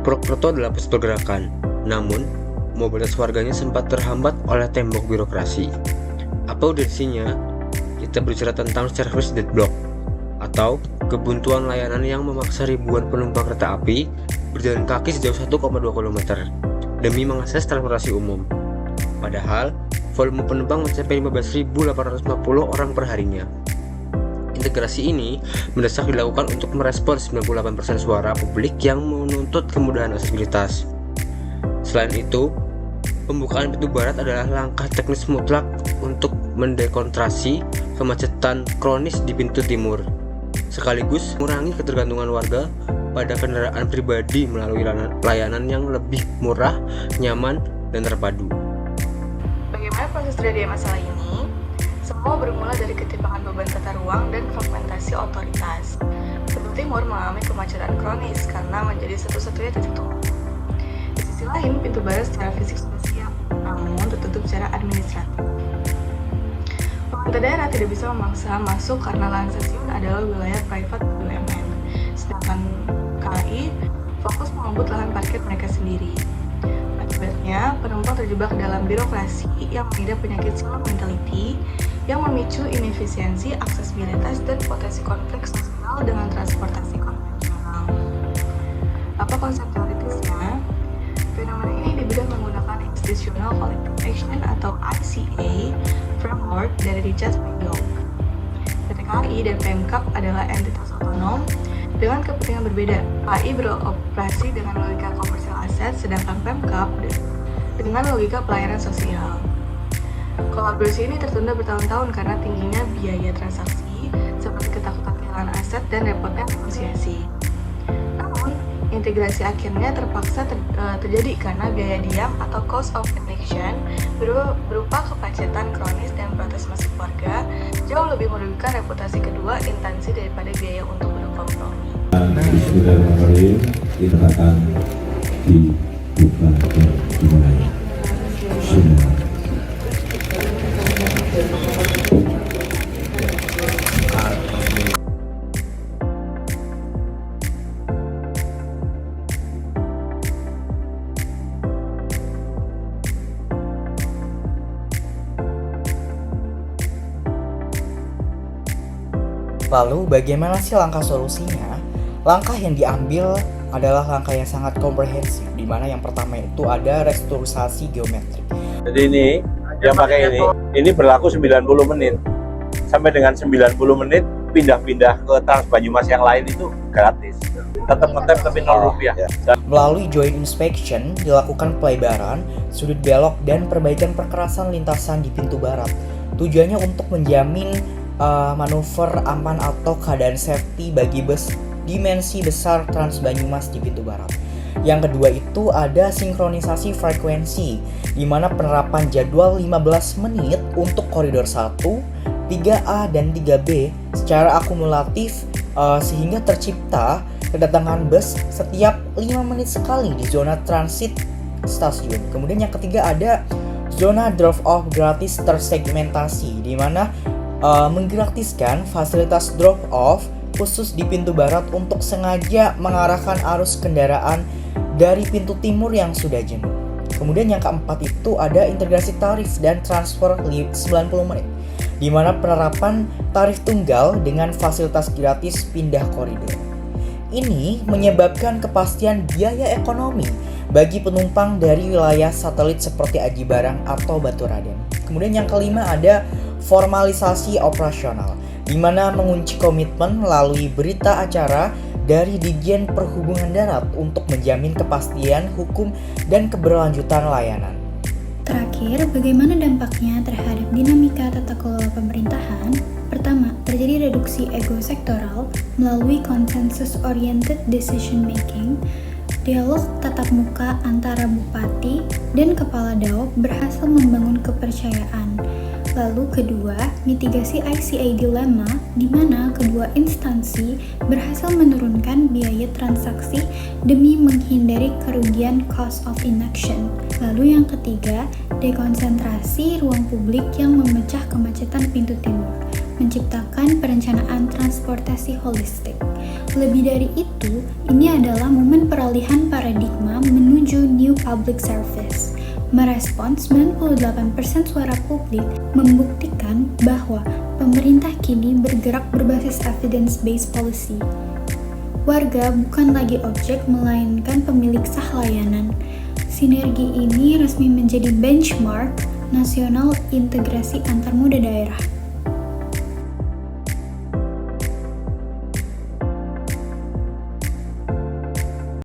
Purwokerto adalah pusat pergerakan, namun mobilitas warganya sempat terhambat oleh tembok birokrasi. Apa urgensinya? Kita berbicara tentang service deadlock, atau kebuntuan layanan yang memaksa ribuan penumpang kereta api berjalan kaki sejauh 1,2 km demi mengakses transportasi umum. Padahal, volume penumpang mencapai 15.850 orang per harinya. Integrasi ini mendesak dilakukan untuk merespons 98% suara publik yang menuntut kemudahan aksesibilitas. Selain itu, pembukaan pintu barat adalah langkah teknis mutlak untuk mendekonstrasi kemacetan kronis di pintu timur, sekaligus mengurangi ketergantungan warga pada kendaraan pribadi melalui layanan yang lebih murah, nyaman, dan terpadu. Bagaimana proses dari masalah ini? Semua bermula dari ketimpangan beban tata ruang dan fragmentasi otoritas. Pintu Timur mengalami kemacetan kronis karena menjadi satu-satunya titik temu. Di sisi lain, pintu Barat secara fisik sudah siap, namun tertutup secara administratif. Pemerintah daerah tidak bisa memaksa masuk karena lahan stasiun adalah wilayah private BUMN, sedangkan KAI fokus mengebut lahan parkir mereka sendiri. Akibatnya, penumpang terjebak dalam birokrasi yang mengidap penyakit silent mentality yang memicu inefisiensi, aksesibilitas, dan potensi konflik sosial dengan transportasi konvensional. Apa konsep teoritisnya? Fenomena ini dibedah menggunakan Institutional Collective Action atau ICA framework dari Richard McDougall. PT KAI dan Pemkab adalah entitas otonom dengan kepentingan berbeda. KAI beroperasi dengan logika komersial aset, sedangkan Pemkab dengan logika pelayanan sosial. Kolaborasi ini tertunda bertahun-tahun karena tingginya biaya transaksi, seperti ketakutan kehilangan aset dan repotnya negosiasi. Namun, integrasi akhirnya terpaksa terjadi karena biaya diam atau cost of inaction berupa kemacetan kronis dan protes masif warga jauh lebih merugikan reputasi kedua instansi daripada biaya untuk berkompromi. Sudah kemarin kita akan dibuka dan dimulai. Lalu bagaimana sih langkah solusinya? Langkah yang diambil adalah langkah yang sangat komprehensif, di mana yang pertama itu ada restrukturisasi geometrik. Jadi ini yang pakai ini berlaku 90 menit. Sampai dengan 90 menit pindah-pindah ke Trans Banyumas yang lain itu gratis. Tetap ngetep tapi Rp0. Melalui joint inspection dilakukan pelebaran, sudut belok, dan perbaikan perkerasan lintasan di pintu barat. Tujuannya untuk menjamin manuver aman atau keadaan safety bagi bus dimensi besar Trans Banyumas di pintu barat. Yang kedua itu ada sinkronisasi frekuensi, di mana penerapan jadwal 15 menit untuk koridor 1, 3A dan 3B secara akumulatif sehingga tercipta kedatangan bus setiap 5 menit sekali di zona transit stasiun. Kemudian yang ketiga ada zona drop off gratis tersegmentasi, di mana menggratiskan fasilitas drop off khusus di pintu barat untuk sengaja mengarahkan arus kendaraan dari pintu timur yang sudah jenuh. Kemudian yang keempat itu ada integrasi tarif dan transfer 90 menit, di mana penerapan tarif tunggal dengan fasilitas gratis pindah koridor. Ini menyebabkan kepastian biaya ekonomi bagi penumpang dari wilayah satelit seperti Aji Barang atau Batu Raden. Kemudian yang kelima ada formalisasi operasional, di mana mengunci komitmen melalui berita acara dari Ditjen Perhubungan Darat untuk menjamin kepastian hukum dan keberlanjutan layanan. Terakhir, bagaimana dampaknya terhadap dinamika tata kelola pemerintahan? Pertama, terjadi reduksi ego sektoral melalui consensus-oriented decision making. Dialog tatap muka antara bupati dan kepala daop berhasil membangun kepercayaan. Lalu kedua, mitigasi ICA dilemma, di mana kedua instansi berhasil menurunkan biaya transaksi demi menghindari kerugian cost of inaction. Lalu yang ketiga, dekonsentrasi ruang publik yang memecah kemacetan pintu timur. menciptakan perencanaan transportasi holistik. Lebih dari itu, ini adalah momen peralihan paradigma menuju new public service. Merespons 98% suara publik membuktikan bahwa pemerintah kini bergerak berbasis evidence-based policy. Warga bukan lagi objek, melainkan pemilik sah layanan. Sinergi ini resmi menjadi benchmark nasional integrasi antar moda daerah.